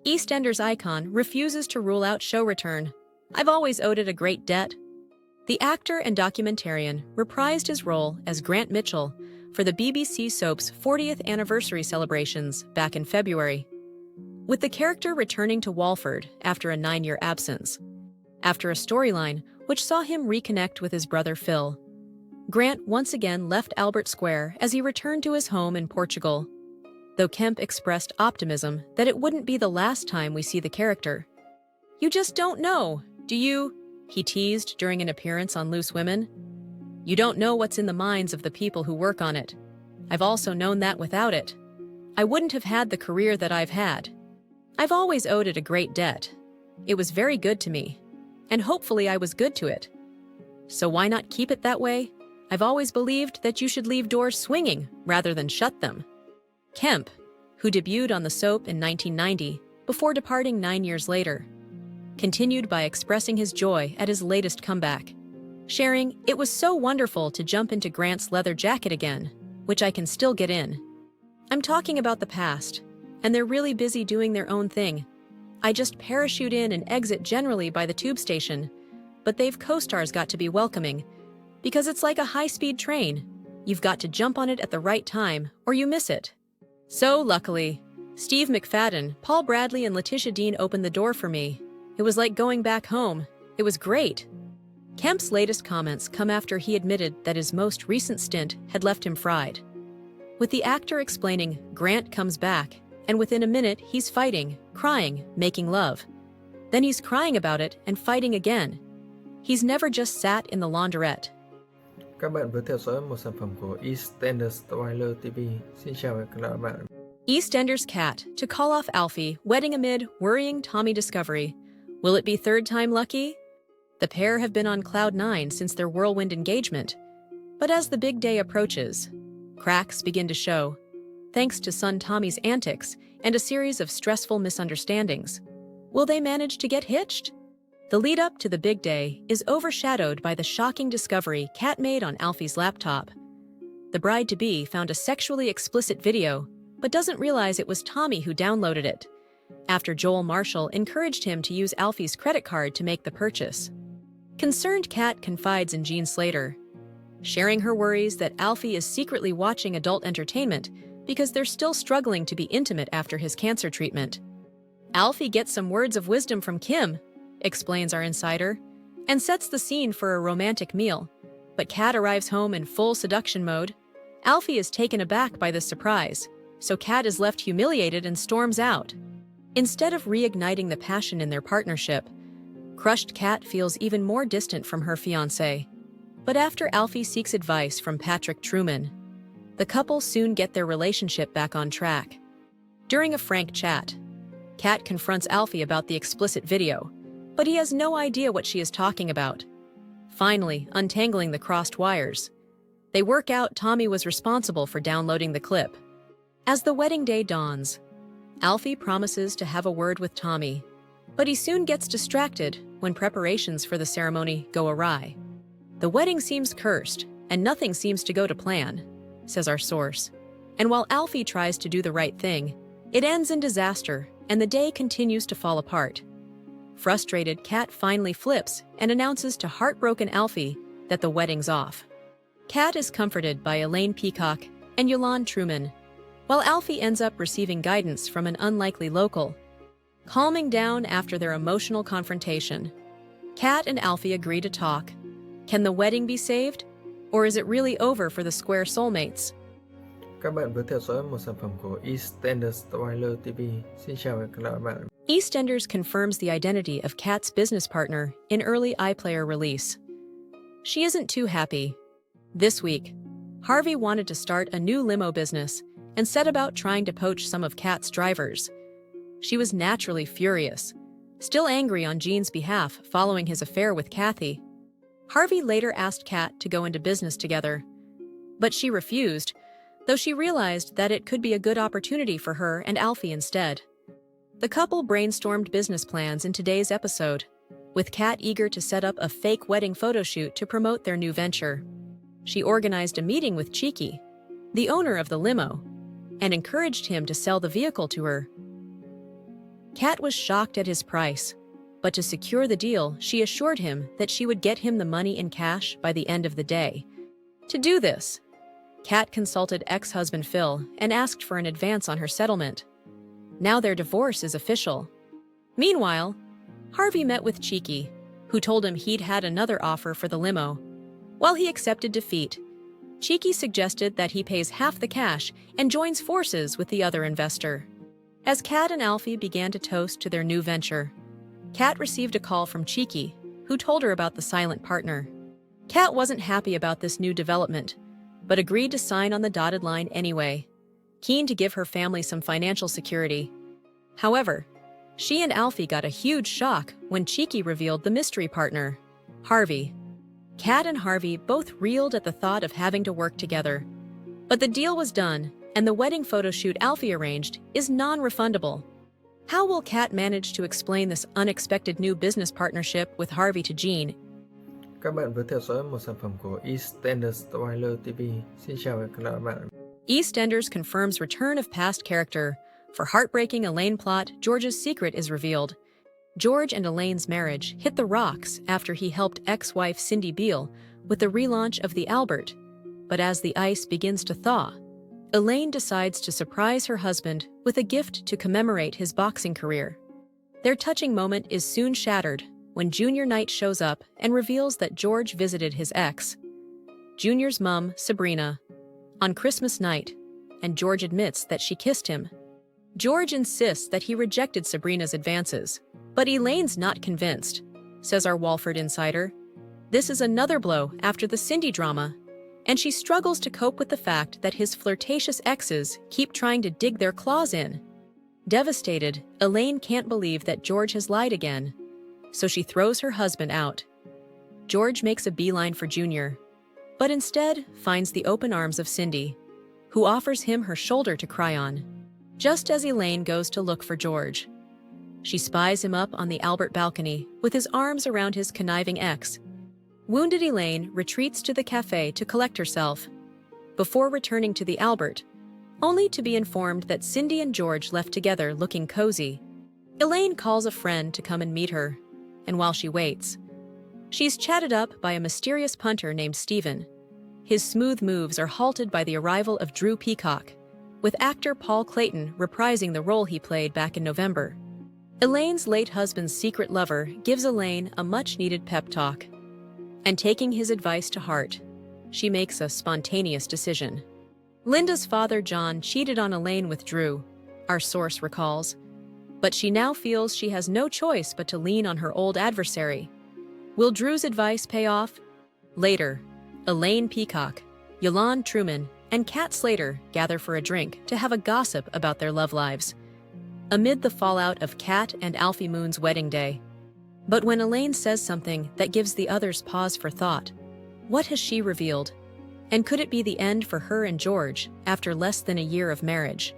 EastEnders icon refuses to rule out show return. I've always owed it a great debt. The actor and documentarian reprised his role as Grant Mitchell for the BBC soap's 40th anniversary celebrations back in February, with the character returning to Walford after a 9-year absence. After a storyline which saw him reconnect with his brother Phil, Grant once again left Albert Square as he returned to his home in Portugal, though Kemp expressed optimism that it wouldn't be the last time we see the character. "You just don't know, do you?" he teased during an appearance on Loose Women. "You don't know what's in the minds of the people who work on it. I've also known that without it, I wouldn't have had the career that I've had. I've always owed it a great debt. It was very good to me, and hopefully I was good to it. So why not keep it that way? I've always believed that you should leave doors swinging rather than shut them." Kemp, who debuted on the soap in 1990 before departing 9 years later, continued by expressing his joy at his latest comeback, sharing, "It was so wonderful to jump into Grant's leather jacket again, which I can still get in. I'm talking about the past, and they're really busy doing their own thing. I just parachute in and exit generally by the tube station, but they've co-stars got to be welcoming, because it's like a high-speed train. You've got to jump on it at the right time, or you miss it. So, luckily, Steve McFadden, Paul Bradley, and Letitia Dean opened the door for me. It was like going back home. It was great." Kemp's latest comments come after he admitted that his most recent stint had left him fried, with the actor explaining Grant comes back, and within a minute he's fighting, crying, making love. Then he's crying about it and fighting again. He's never just sat in the laundrette. Các bạn vừa theo dõi một sản phẩm của Eastenders Trailer TV. Xin chào các bạn. EastEnders Kat to call off Alfie, wedding amid worrying Tommy discovery. Will it be third time lucky? The pair have been on cloud 9 since their whirlwind engagement. But as the big day approaches, cracks begin to show, thanks to son Tommy's antics and a series of stressful misunderstandings. Will they manage to get hitched? The lead-up to the big day is overshadowed by the shocking discovery Kat made on Alfie's laptop. The bride-to-be found a sexually explicit video, but doesn't realize it was Tommy who downloaded it, after Joel Marshall encouraged him to use Alfie's credit card to make the purchase. Concerned Kat confides in Kat Slater, sharing her worries that Alfie is secretly watching adult entertainment because they're still struggling to be intimate after his cancer treatment. Alfie gets some words of wisdom from Kim, explains our insider, and sets the scene for a romantic meal. But Kat arrives home in full seduction mode. Alfie is taken aback by this surprise, so Kat is left humiliated and storms out. Instead of reigniting the passion in their partnership, crushed Kat feels even more distant from her fiancé. But after Alfie seeks advice from Patrick Truman, the couple soon get their relationship back on track. During a frank chat, Kat confronts Alfie about the explicit video, but he has no idea what she is talking about. Finally, untangling the crossed wires, they work out Tommy was responsible for downloading the clip. As the wedding day dawns, Alfie promises to have a word with Tommy, but he soon gets distracted when preparations for the ceremony go awry. The wedding seems cursed, and nothing seems to go to plan, says our source. And while Alfie tries to do the right thing, it ends in disaster, and the day continues to fall apart. Frustrated, Kat finally flips and announces to heartbroken Alfie that the wedding's off. Kat is comforted by Elaine Peacock and Yolande Truman, while Alfie ends up receiving guidance from an unlikely local. Calming down after their emotional confrontation, Kat and Alfie agree to talk. Can the wedding be saved? Or is it really over for the square soulmates? Các bạn vừa theo dõi một sản phẩm của Eastenders Trailer TV. Xin chào các bạn. EastEnders confirms the identity of Kat's business partner in early iPlayer release. She isn't too happy. This week, Harvey wanted to start a new limo business and set about trying to poach some of Kat's drivers. She was naturally furious, still angry on Jean's behalf following his affair with Kathy. Harvey later asked Kat to go into business together, but she refused, though she realized that it could be a good opportunity for her and Alfie instead. The couple brainstormed business plans in today's episode, with Kat eager to set up a fake wedding photo shoot to promote their new venture. She organized a meeting with Cheeky, the owner of the limo, and encouraged him to sell the vehicle to her. Kat was shocked at his price, but to secure the deal, she assured him that she would get him the money in cash by the end of the day. To do this, Kat consulted ex-husband Phil and asked for an advance on her settlement. Now their divorce is official. Meanwhile, Harvey met with Cheeky, who told him he'd had another offer for the limo. While he accepted defeat, Cheeky suggested that he pays half the cash and joins forces with the other investor. As Kat and Alfie began to toast to their new venture, Kat received a call from Cheeky, who told her about the silent partner. Kat wasn't happy about this new development, but agreed to sign on the dotted line anyway, keen to give her family some financial security. However, she and Alfie got a huge shock when Cheeky revealed the mystery partner, Harvey. Kat and Harvey both reeled at the thought of having to work together. But the deal was done, and the wedding photo shoot Alfie arranged is non-refundable. How will Kat manage to explain this unexpected new business partnership with Harvey to Jean? Các bạn vừa theo dõi một sản phẩm của Eastenders Spoiler TV. Xin chào và các bạn. Eastenders confirms return of past character. For heartbreaking Elaine plot, George's secret is revealed. George and Elaine's marriage hit the rocks after he helped ex-wife Cindy Beale with the relaunch of the Albert. But as the ice begins to thaw, Elaine decides to surprise her husband with a gift to commemorate his boxing career. Their touching moment is soon shattered when Junior Knight shows up and reveals that George visited his ex, Junior's mom, Sabrina, on Christmas night, and George admits that she kissed him. George insists that he rejected Sabrina's advances, but Elaine's not convinced, says our Walford insider. This is another blow after the Cindy drama, and she struggles to cope with the fact that his flirtatious exes keep trying to dig their claws in. Devastated, Elaine can't believe that George has lied again, so she throws her husband out. George makes a beeline for Junior, but instead finds the open arms of Cindy, who offers him her shoulder to cry on. Just as Elaine goes to look for George, she spies him up on the Albert balcony with his arms around his conniving ex. Wounded Elaine retreats to the cafe to collect herself, before returning to the Albert, only to be informed that Cindy and George left together looking cozy. Elaine calls a friend to come and meet her, and while she waits, she's chatted up by a mysterious punter named Steven. His smooth moves are halted by the arrival of Drew Peacock, with actor Paul Clayton reprising the role he played back in November. Elaine's late husband's secret lover gives Elaine a much-needed pep talk, and taking his advice to heart, she makes a spontaneous decision. Linda's father, John, cheated on Elaine with Drew, our source recalls, but she now feels she has no choice but to lean on her old adversary. Will Drew's advice pay off? Later, Elaine Peacock, Yolande Truman, and Kat Slater gather for a drink to have a gossip about their love lives, amid the fallout of Kat and Alfie Moon's wedding day. But when Elaine says something that gives the others pause for thought, what has she revealed? And could it be the end for her and George after less than a year of marriage?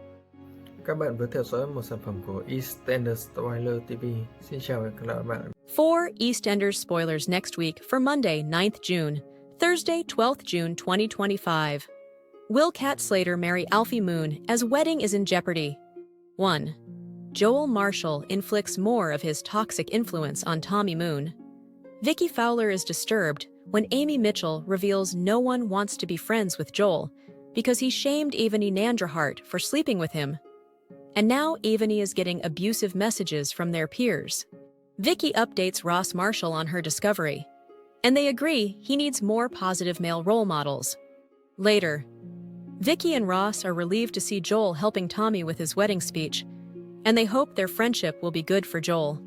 Các bạn vừa theo dõi một sản phẩm của Eastenders Spoiler TV. Xin chào và các bạn. 4 Eastenders spoilers next week for Monday, 9th June, Thursday, 12th June 2025. Will Kat Slater marry Alfie Moon as wedding is in jeopardy? 1. Joel Marshall inflicts more of his toxic influence on Tommy Moon. Vicky Fowler is disturbed when Amy Mitchell reveals no one wants to be friends with Joel because he shamed Avani Nandrahart for sleeping with him. And now Avani is getting abusive messages from their peers. Vicky updates Ross Marshall on her discovery, and they agree he needs more positive male role models. Later, Vicky and Ross are relieved to see Joel helping Tommy with his wedding speech, and they hope their friendship will be good for Joel.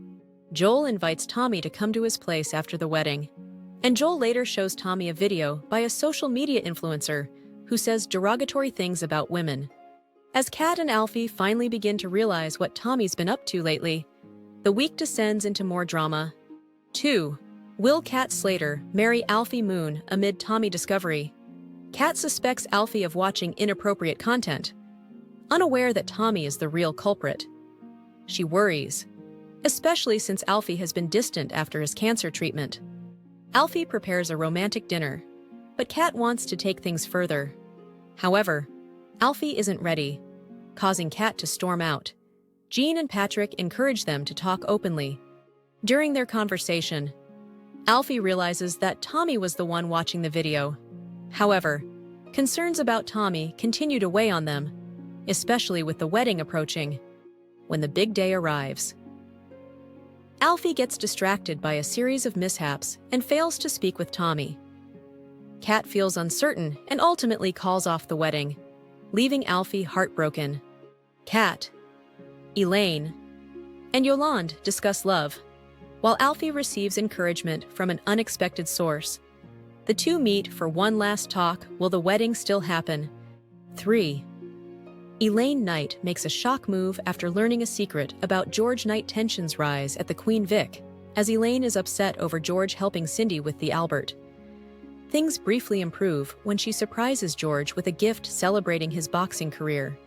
Joel invites Tommy to come to his place after the wedding, and Joel later shows Tommy a video by a social media influencer who says derogatory things about women. As Kat and Alfie finally begin to realize what Tommy's been up to lately, the week descends into more drama. 2. Will Kat Slater marry Alfie Moon amid Tommy discovery? Kat suspects Alfie of watching inappropriate content, unaware that Tommy is the real culprit. She worries, especially since Alfie has been distant after his cancer treatment. Alfie prepares a romantic dinner, but Kat wants to take things further. However, Alfie isn't ready, causing Kat to storm out, Jean and Patrick encourage them to talk openly. During their conversation, Alfie realizes that Tommy was the one watching the video. However, concerns about Tommy continue to weigh on them, especially with the wedding approaching. When the big day arrives, Alfie gets distracted by a series of mishaps and fails to speak with Tommy. Kat feels uncertain and ultimately calls off the wedding, leaving Alfie heartbroken. Kat, Elaine, and Yolande discuss love, while Alfie receives encouragement from an unexpected source. The two meet for one last talk. Will the wedding still happen? 3. Elaine Knight makes a shock move after learning a secret about George Knight. Tensions rise at the Queen Vic, as Elaine is upset over George helping Cindy with the Albert. Things briefly improve when she surprises George with a gift celebrating his boxing career.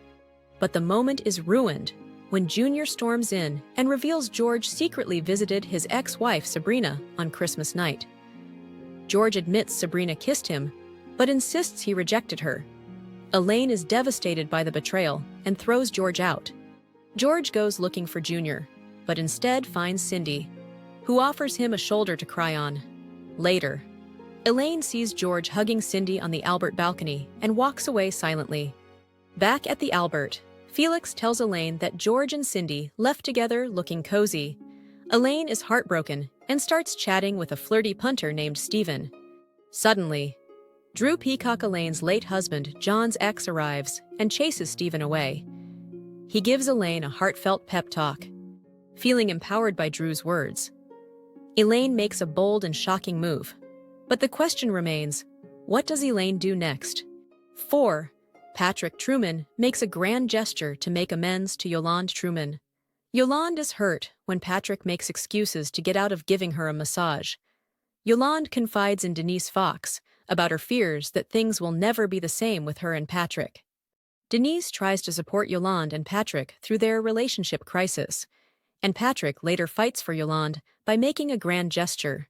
But the moment is ruined when Junior storms in and reveals George secretly visited his ex-wife Sabrina on Christmas night. George admits Sabrina kissed him, but insists he rejected her. Elaine is devastated by the betrayal and throws George out. George goes looking for Junior, but instead finds Cindy, who offers him a shoulder to cry on. Later, Elaine sees George hugging Cindy on the Albert balcony and walks away silently. Back at the Albert, Felix tells Elaine that George and Cindy left together looking cozy. Elaine is heartbroken and starts chatting with a flirty punter named Steven. Suddenly, Drew Peacock, Elaine's late husband, John's ex, arrives and chases Steven away. He gives Elaine a heartfelt pep talk, feeling empowered by Drew's words. Elaine makes a bold and shocking move, but the question remains, what does Elaine do next? 4. Patrick Truman makes a grand gesture to make amends to Yolande Truman. Yolande is hurt when Patrick makes excuses to get out of giving her a massage. Yolande confides in Denise Fox about her fears that things will never be the same with her and Patrick. Denise tries to support Yolande and Patrick through their relationship crisis, and Patrick later fights for Yolande by making a grand gesture.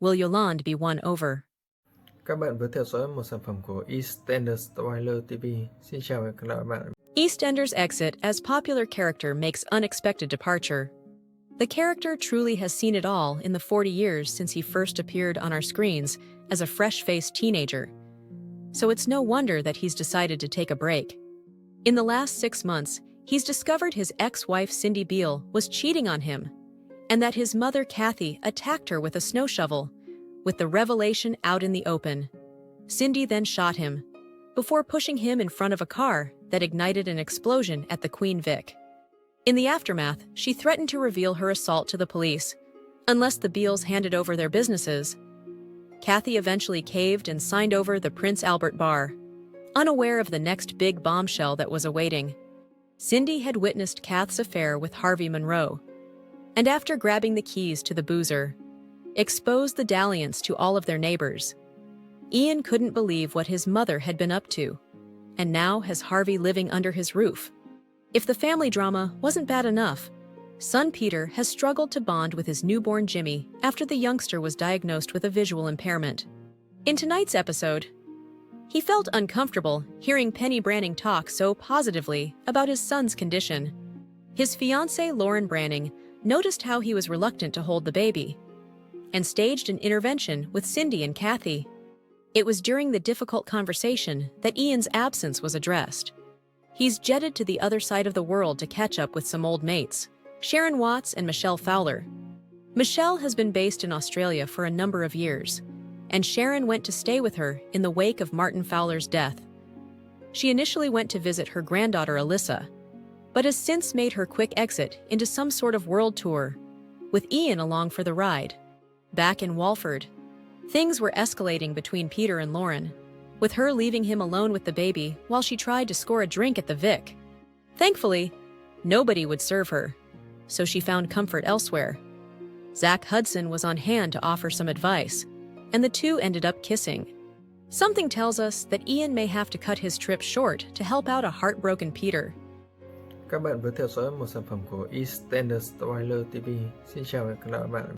Will Yolande be won over? Các bạn vừa theo dõi một sản phẩm của Eastenders Spoiler TV. Xin chào và hẹn gặp lại các bạn. Eastenders' exit as popular character makes unexpected departure. The character truly has seen it all in the 40 years since he first appeared on our screens as a fresh-faced teenager. So it's no wonder that he's decided to take a break. In the last 6 months, he's discovered his ex-wife Cindy Beale was cheating on him, and that his mother Kathy attacked her with a snow shovel. With the revelation out in the open, Cindy then shot him, before pushing him in front of a car that ignited an explosion at the Queen Vic. In the aftermath, she threatened to reveal her assault to the police, unless the Beales handed over their businesses. Kathy eventually caved and signed over the Prince Albert Bar, unaware of the next big bombshell that was awaiting. Cindy had witnessed Kath's affair with Harvey Monroe, and after grabbing the keys to the boozer, exposed the dalliance to all of their neighbors. Ian couldn't believe what his mother had been up to, and now has Harvey living under his roof. If the family drama wasn't bad enough, son Peter has struggled to bond with his newborn Jimmy after the youngster was diagnosed with a visual impairment. In tonight's episode, he felt uncomfortable hearing Penny Branning talk so positively about his son's condition. His fiancée Lauren Branning noticed how he was reluctant to hold the baby, and staged an intervention with Cindy and Kathy. It was during the difficult conversation that Ian's absence was addressed. He's jetted to the other side of the world to catch up with some old mates, Sharon Watts and Michelle Fowler. Michelle has been based in Australia for a number of years, and Sharon went to stay with her in the wake of Martin Fowler's death. She initially went to visit her granddaughter Alyssa, but has since made her quick exit into some sort of world tour, with Ian along for the ride. Back in Walford, things were escalating between Peter and Lauren, with her leaving him alone with the baby while she tried to score a drink at the Vic. Thankfully, nobody would serve her, so she found comfort elsewhere. Zach Hudson was on hand to offer some advice, and the two ended up kissing. Something tells us that Ian may have to cut his trip short to help out a heartbroken Peter. Các bạn vừa theo dõi một sản phẩm của Eastenders Spoiler TV. Xin chào và hẹn gặp lại các bạn.